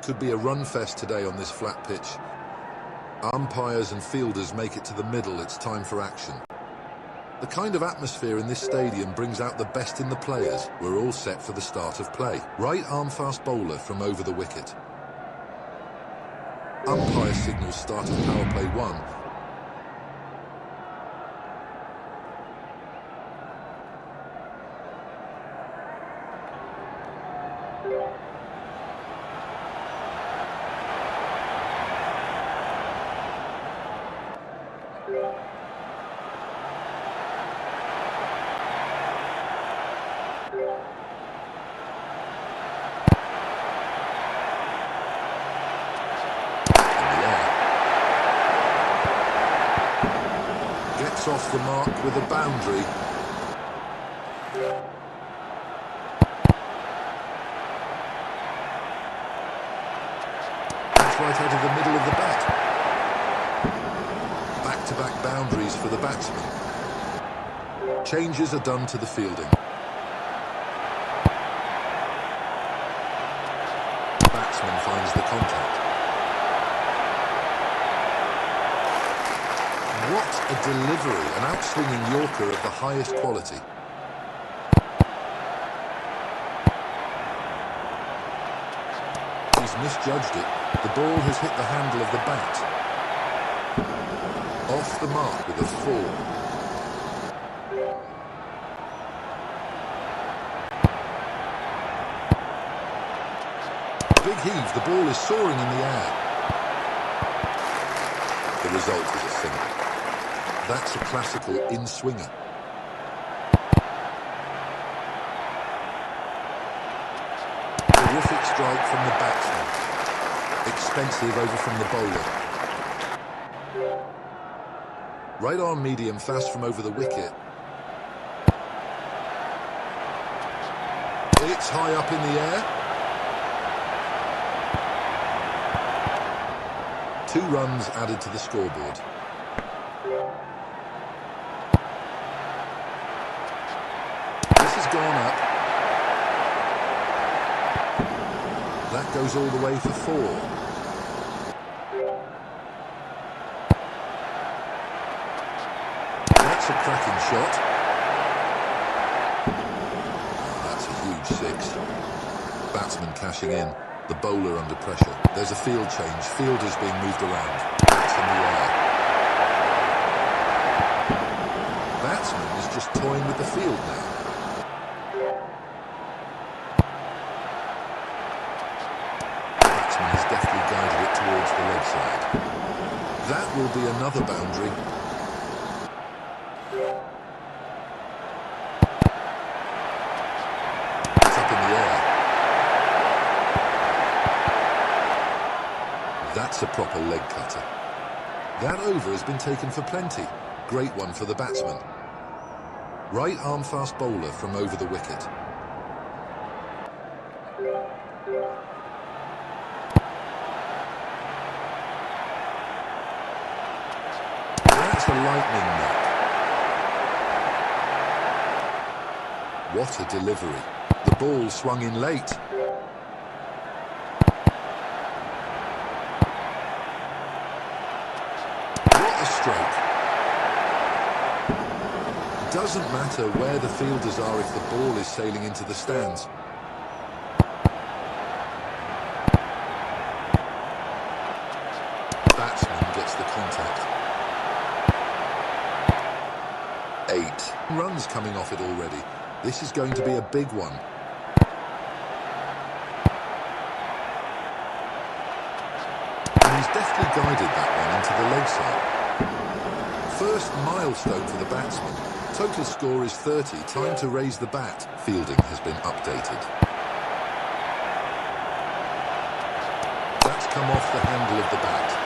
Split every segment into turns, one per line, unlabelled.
It could be a run fest today on this flat pitch. Umpires and fielders make it to the middle. It's time for action. The kind of atmosphere in this stadium brings out the best in the players. We're all set for the start of play. Right arm fast bowler from over the wicket. Umpire signals start of power play 1. Off the mark with a boundary. That's right out of the middle of the bat. Back-to-back boundaries for the batsman. Changes are done to the fielding. Batsman finds the contact. What a delivery, an outswinging Yorker of the highest quality. He's misjudged it. The ball has hit the handle of the bat. Off the mark with a 4. Big heave, the ball is soaring in the air. The result is a single. That's a classical in-swinger. Terrific strike from the batsman. Expensive over from the bowler. Right arm medium fast from over the wicket. It's high up in the air. 2 runs added to the scoreboard. Gone up. That goes all the way for 4. That's a cracking shot. Oh, that's a huge 6. Batsman cashing in. The bowler under pressure. There's a field change. Fielders being moved around. Bats in the air. Batsman is just toying with the field now. Towards the leg side. That will be another boundary. It's up in the air. That's a proper leg cutter. That over has been taken for plenty. Great one for the batsman. Right arm fast bowler from over the wicket. A lightning knock. What a delivery. The ball swung in late. What a stroke. Doesn't matter where the fielders are if the ball is sailing into the stands. Batsman gets the contact. 8 runs coming off it already. This is going to be a big one. And he's deftly guided that one into the leg side. First milestone for the batsman. Total score is 30. Time to raise the bat. Fielding has been updated. That's come off the handle of the bat.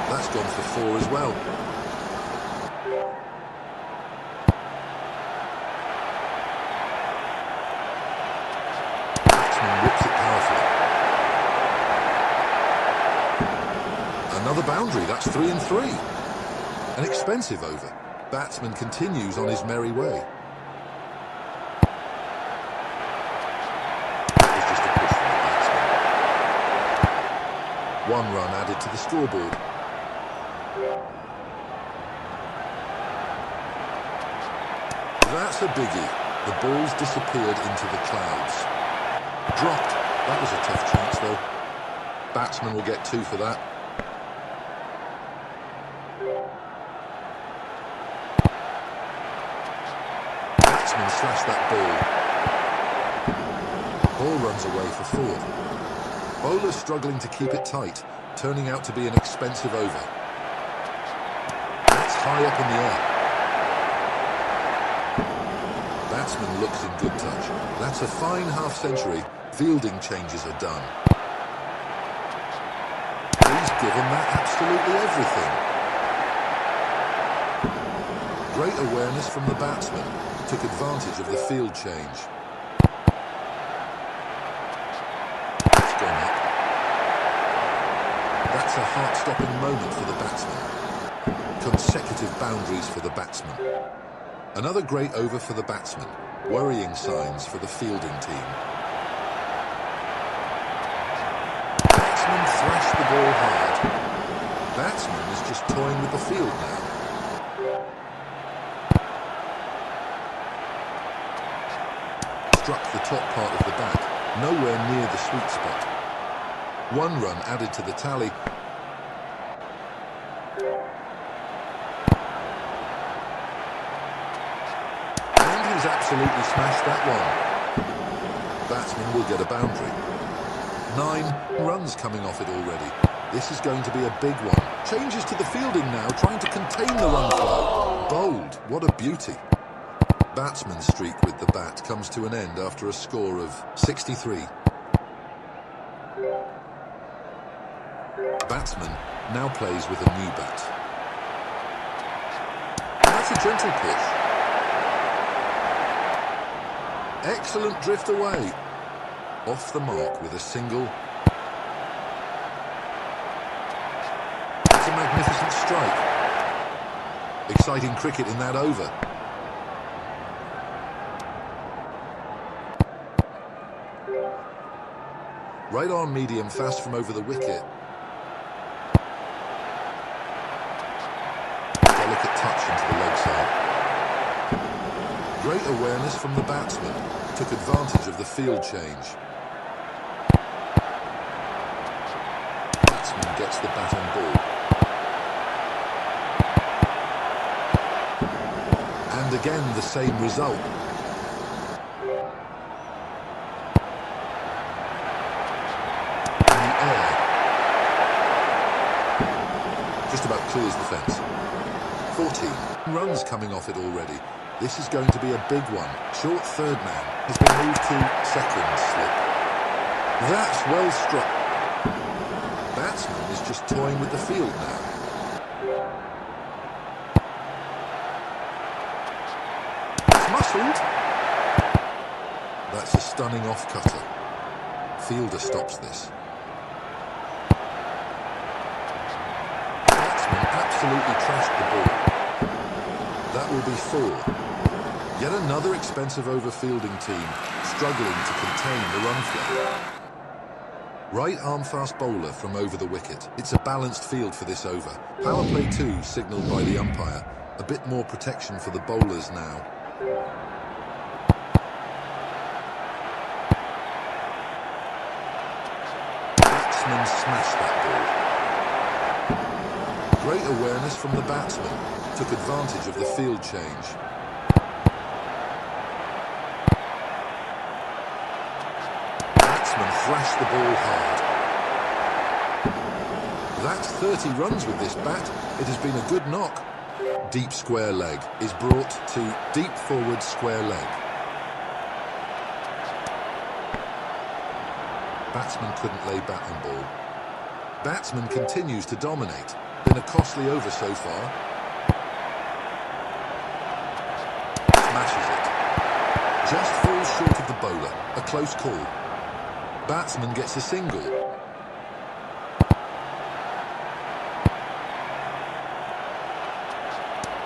That's gone for 4 as well. Batsman whips it powerfully. Another boundary, that's 3 and 3. An expensive over. Batsman continues on his merry way. 1 run added to the scoreboard. That's a biggie. The ball's disappeared into the clouds. Dropped. That was a tough chance, though. Batsman will get 2 for that. Batsman slashed that ball. Ball runs away for 4. Bowler struggling to keep it tight, turning out to be an expensive over. That's high up in the air. Batsman looks in good touch. That's a fine half-century. Fielding changes are done. He's given that absolutely everything. Great awareness from the batsman. Took advantage of the field change. It's gone up. That's a heart-stopping moment for the batsman. Consecutive boundaries for the batsman. Another great over for the batsman. Worrying signs for the fielding team. Batsman thrashed the ball hard. Batsman is just toying with the field now. Struck the top part of the bat, nowhere near the sweet spot. 1 run added to the tally. Absolutely smashed that one. Batsman will get a boundary. 9 runs coming off it already. This is going to be a big one. Changes to the fielding now, trying to contain the run flow. Bold, what a beauty. Batsman's streak with the bat comes to an end after a score of 63. Batsman now plays with a new bat. That's a gentle push. Excellent drift away. Off the mark with a single. It's a magnificent strike. Exciting cricket in that over. Right arm medium fast from over the wicket. Delicate touch into the leg side. Great awareness from the batsman. Took advantage of the field change. Batsman gets the bat on ball. And again the same result. In the air. Just about clears the fence. 14 runs coming off it already. This is going to be a big one. Short third man has been moved to second slip. That's well struck. Batsman is just toying with the field now. It's muscled. That's a stunning off-cutter. Fielder stops this. Batsman absolutely trashed the ball. That will be 4. Yet another expensive over fielding team, struggling to contain the run flow. Right arm fast bowler from over the wicket. It's a balanced field for this over. Power play 2 signalled by the umpire. A bit more protection for the bowlers now. Batsman smashed that ball. Great awareness from the batsman. Took advantage of the field change. Thrashed the ball hard. That's 30 runs with this bat. It has been a good knock. Deep square leg is brought to deep forward square leg. Batsman couldn't lay bat on ball. Batsman continues to dominate. Been a costly over so far. Smashes it. Just falls short of the bowler. A close call. Batsman gets a single.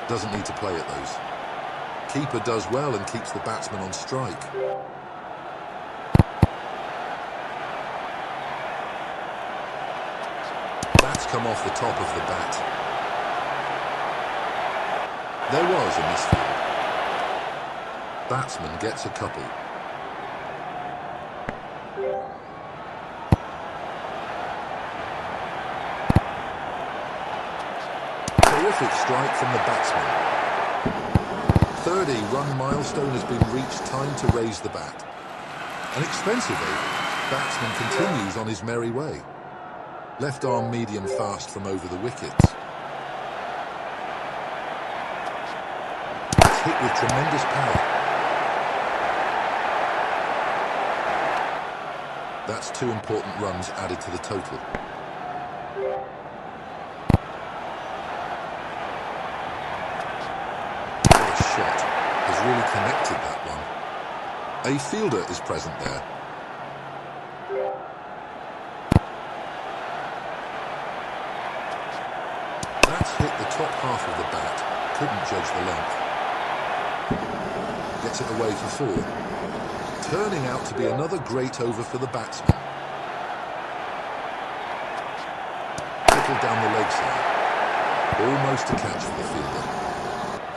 Doesn't need to play at those. Keeper does well and keeps the batsman on strike. That's come off the top of the bat. There was a misfield. Batsman gets a couple. Terrific strike from the batsman. 30-run milestone has been reached. Time to raise the bat. An expensive over. Batsman continues on his merry way. Left arm medium fast from over the wickets. It's hit with tremendous power. That's 2 important runs added to the total. What a shot. Has really connected that one. A fielder is present there. That's hit the top half of the bat. Couldn't judge the length. Gets it away for 4. Turning out to be another great over for the batsman. Tackled down the leg side. Almost a catch for the fielder.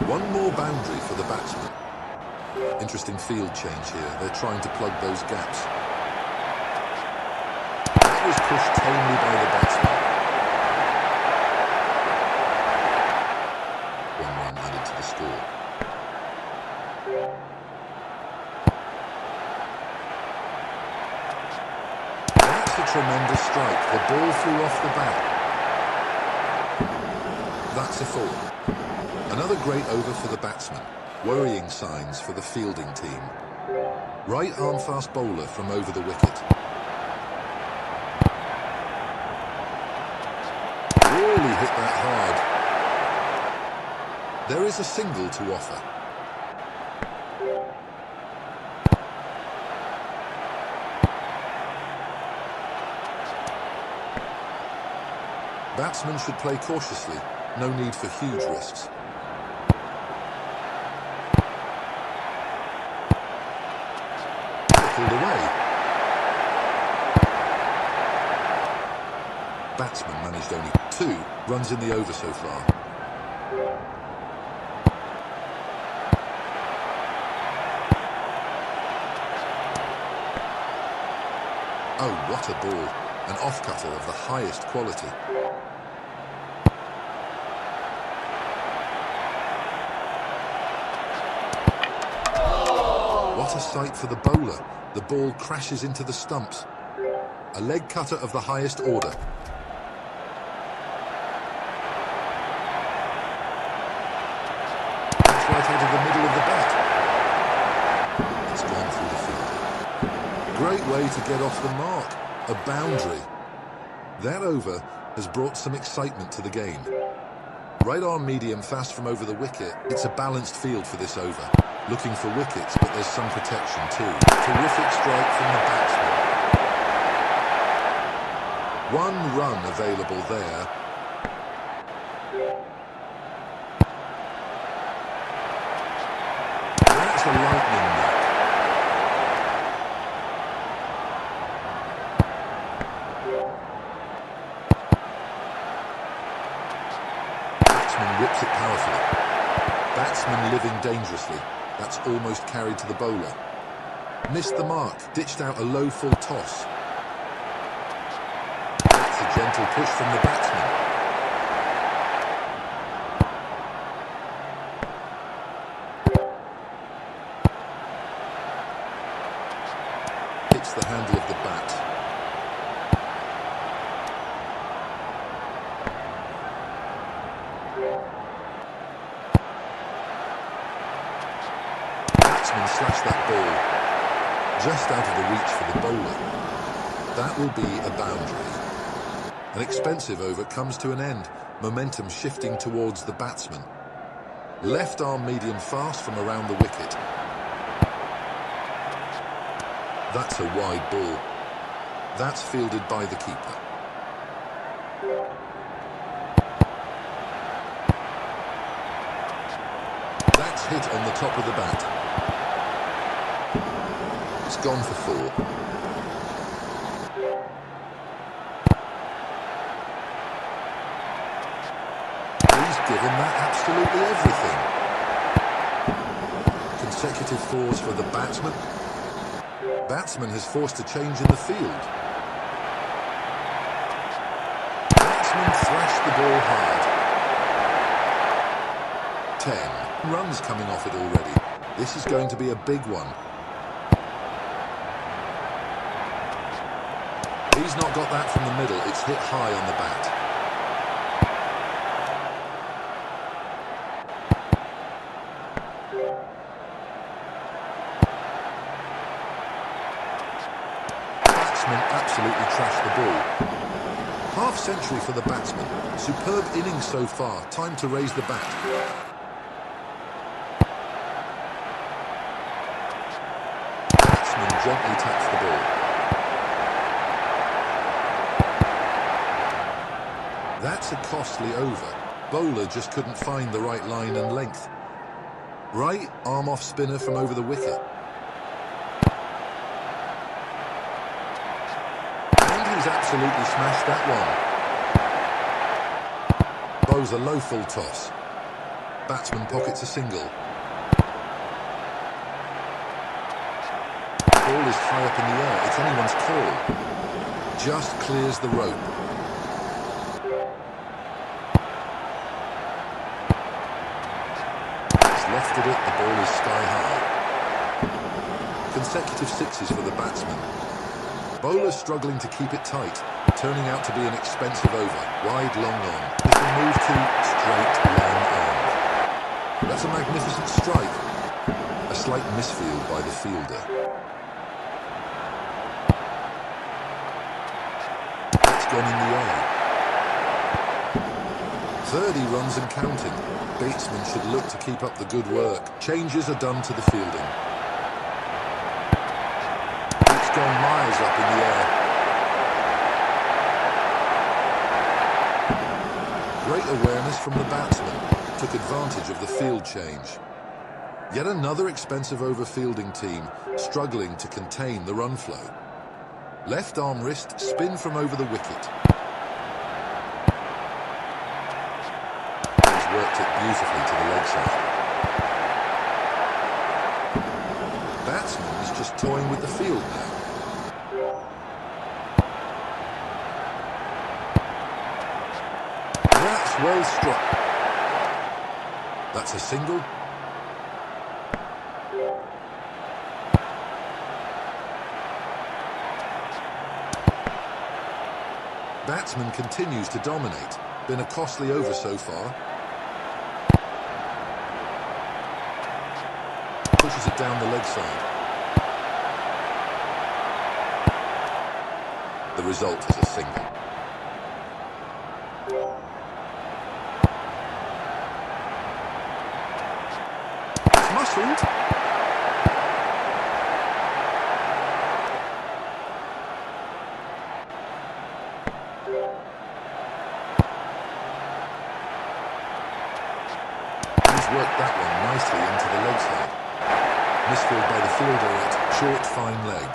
One more boundary for the batsman. Interesting field change here. They're trying to plug those gaps. That was pushed tamely by the batsman. 1 run added to the score. That's a tremendous strike. The ball flew off the bat. That's a 4. Another great over for the batsman. Worrying signs for the fielding team. Right arm fast bowler from over the wicket. Really hit that hard. There is a single to offer. Batsmen should play cautiously. No need for huge risks. Pulled away. Batsman managed only 2 runs in the over so far. Oh, what a ball. An off-cutter of the highest quality. What a sight for the bowler. The ball crashes into the stumps. A leg cutter of the highest order. That's right out of the middle of the bat. It's gone through the field. Great way to get off the mark. A boundary. That over has brought some excitement to the game. Right arm medium fast from over the wicket. It's a balanced field for this over. Looking for wickets, but there's some protection too. Terrific strike from the batsman. 1 run available there. That's a lightning knock. Batsman whips it powerfully. Batsman living dangerously. That's almost carried to the bowler. Missed the mark, ditched out a low full toss. That's a gentle push from the batsman. Hits the handle of the bat. Slash that ball just out of the reach for the bowler. That will be a boundary. An expensive over comes to an end. Momentum shifting towards the batsman. Left arm medium fast from around the wicket. That's a wide ball. That's fielded by the keeper. That's hit on the top of the bat. It's gone for 4. given that absolutely everything. Consecutive fours for the batsman. Batsman has forced a change in the field. Batsman thrashed the ball hard. 10 runs coming off it already. This is going to be a big one. He's not got that from the middle. It's hit high on the bat. Batsman absolutely trashed the ball. Half century for the batsman. Superb innings so far. Time to raise the bat. Batsman gently taps the ball. That's a costly over. Bowler just couldn't find the right line and length. Right arm off spinner from over the wicket. And he's absolutely smashed that one. Bowes a low full toss. Batsman pockets a single. Ball is high up in the air. It's anyone's call. Just clears the rope. Lofted it, the ball is sky high. Consecutive sixes for the batsman. Bowler struggling to keep it tight, turning out to be an expensive over. Wide, long on. This will move to straight, long on. That's a magnificent strike. A slight misfield by the fielder. That's gone in the air. 30 runs and counting. Batsmen should look to keep up the good work. Changes are done to the fielding. It's gone miles up in the air. Great awareness from the batsman. Took advantage of the field change. Yet another expensive over fielding team struggling to contain the run flow. Left arm wrist spin from over the wicket. Worked it beautifully to the leg side. Batsman is just toying with the field now. That's well struck. That's a single. Batsman continues to dominate. Been a costly over so far. Pushes it down the leg side. The result is a single. It's muscled. He's worked that one nicely into the leg side. Misfield by the fielder at short, fine leg.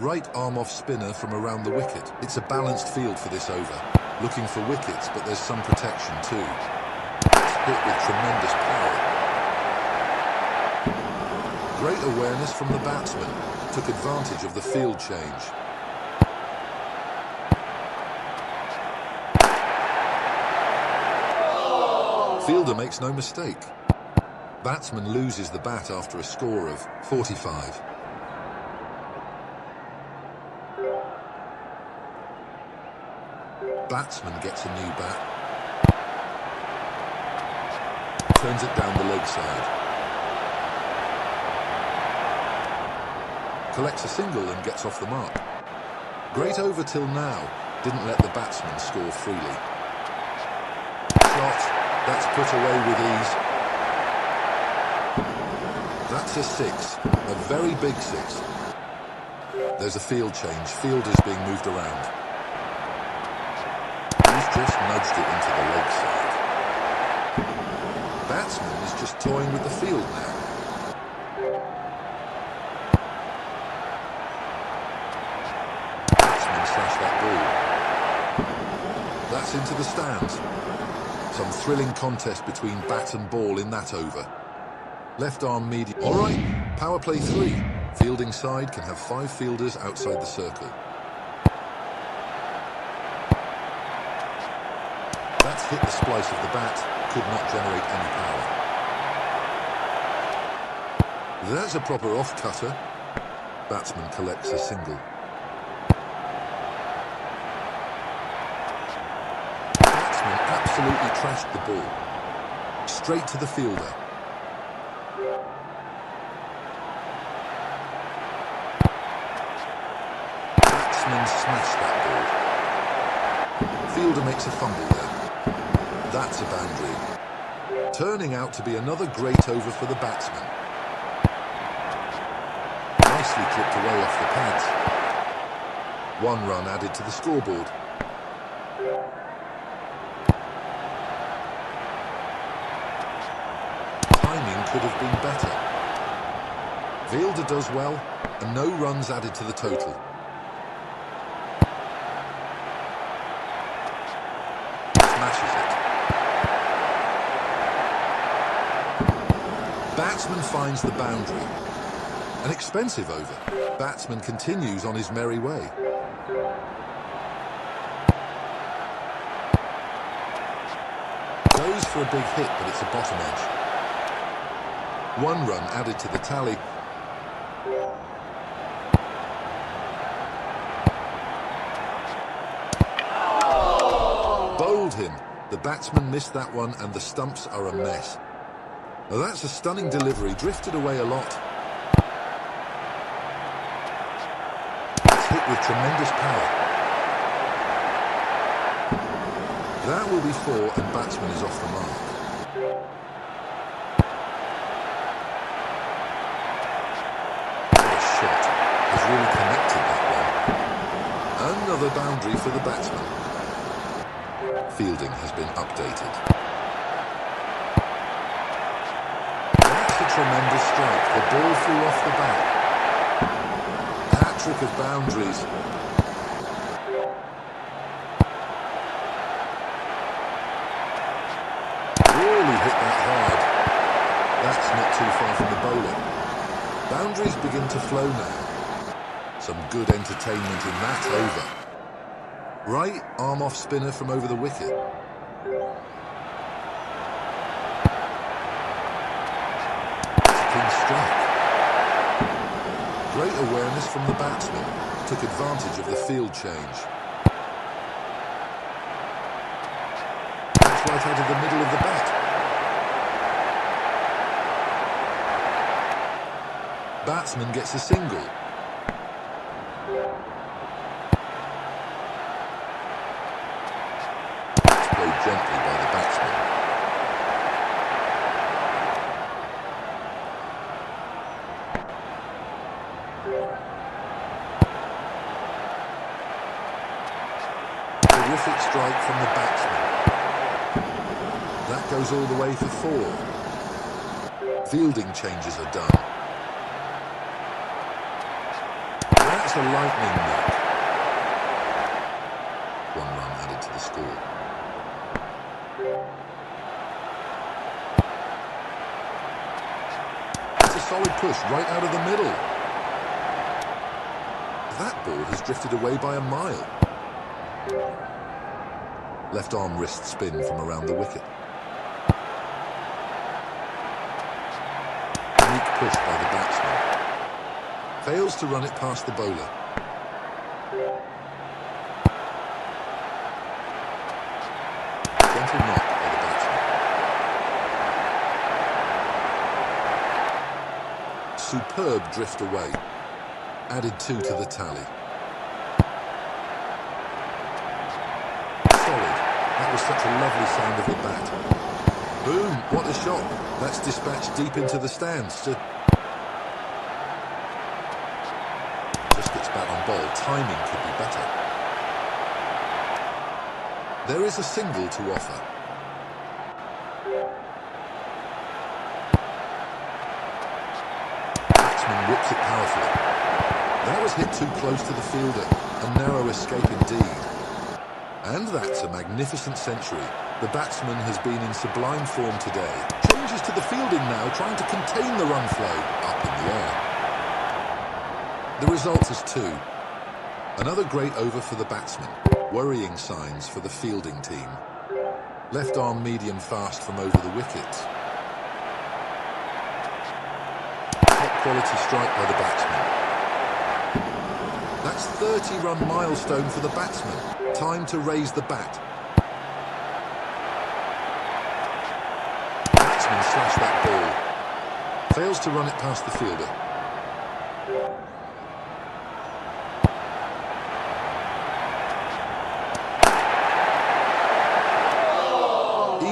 Right arm off spinner from around the wicket. It's a balanced field for this over. Looking for wickets, but there's some protection too. It's hit with tremendous power. Great awareness from the batsman. Took advantage of the field change. Fielder makes no mistake. Batsman loses the bat after a score of 45. Batsman gets a new bat. Turns it down the leg side. Collects a single and gets off the mark. Great over till now. Didn't let the batsman score freely. Shot. That's put away with ease. That's a six. A very big six. There's a field change. Fielders being moved around. He's just nudged it into the leg side. Batsman is just toying with the field now. Batsman slashed that ball. That's into the stands. Some thrilling contest between bat and ball in that over. Left arm medium. All right, power play 3. Fielding side can have 5 fielders outside the circle. That's hit the splice of the bat, could not generate any power. That's a proper off-cutter. Batsman collects a single. Batsman absolutely trashed the ball. Straight to the fielder. Batsman smashed that ball. Fielder makes a fumble there. That's a boundary. Turning out to be another great over for the batsman. Nicely clipped away off the pads. 1 run added to the scoreboard. Timing could have been better. Fielder does well, and no runs added to the total. Smashes it. Batsman finds the boundary. An expensive over. Batsman continues on his merry way. Goes for a big hit, but it's a bottom edge. 1 run added to the tally. Bowled him. The batsman missed that one, and the stumps are a mess. Now that's a stunning delivery, drifted away a lot. It's hit with tremendous power. That will be 4, and batsman is off the mark. What a shot. Has really connected that one. Another boundary for the batsman. Fielding has been updated. That's a tremendous strike. The ball flew off the bat. Hat-trick of boundaries. Really hit that hard. That's not too far from the bowler. Boundaries begin to flow now. Some good entertainment in that over. Right arm off spinner from over the wicket. It's a clean strike. Great awareness from the batsman. Took advantage of the field change. That's right out of the middle of the bat. Batsman gets a single. Gently by the batsman. Terrific strike from the batsman. That goes all the way for 4. Fielding changes are done. That's a lightning knock. 1 run added to the score. It's a solid push right out of the middle. That ball has drifted away by a mile. Left arm wrist spin from around the wicket. Unique push by the batsman. Fails to run it past the bowler. Gentle knock by the batsman. Superb drift away. Added 2 to the tally. Solid. That was such a lovely sound of the bat. Boom, what a shot. That's dispatched deep into the stands. Just gets back on ball. Timing could be better. There is a single to offer. Batsman whips it powerfully. That was hit too close to the fielder. A narrow escape indeed. And that's a magnificent century. The batsman has been in sublime form today. Changes to the fielding now, trying to contain the run flow up in the air. The result is 2. Another great over for the batsman. Worrying signs for the fielding team. Left arm medium fast from over the wicket. Top quality strike by the batsman. That's 30-run milestone for the batsman. Time to raise the bat. Batsman slashed that ball. Fails to run it past the fielder.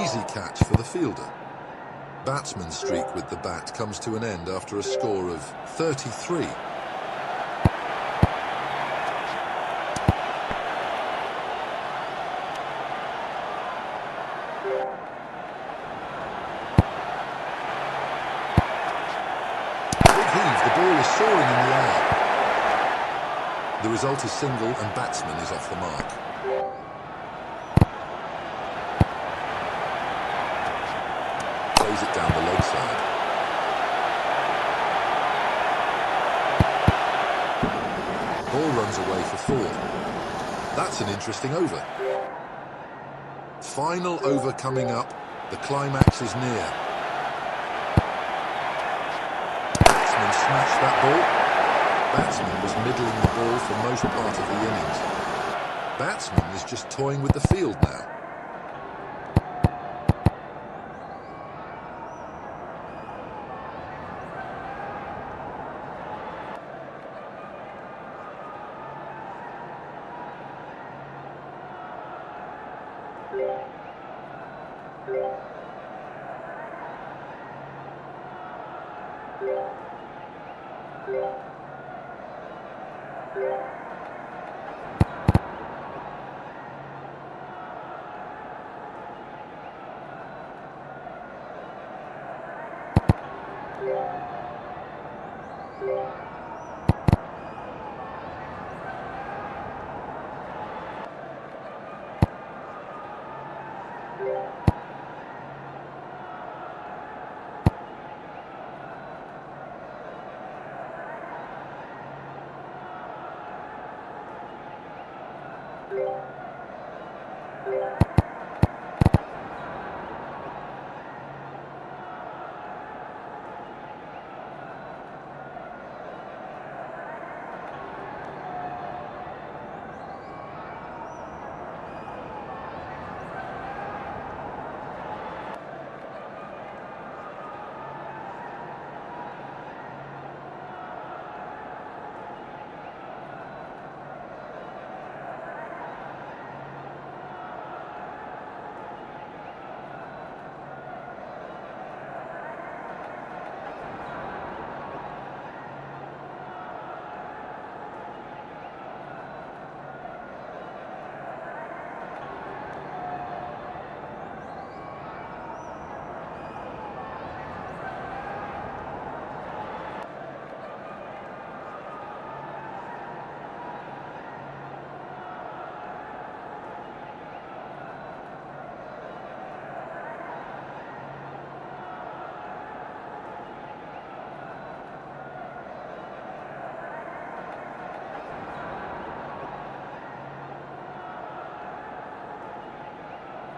Easy catch for the fielder. Batsman's streak with the bat comes to an end after a score of 33. The ball is soaring in the air. The result is single and batsman is off the mark. Plays it down the leg side. Ball runs away for 4. That's an interesting over. Final over coming up. The climax is near. Smashed that ball. Batsman was middling the ball for most part of the innings. Batsman is just toying with the field now.
Yeah.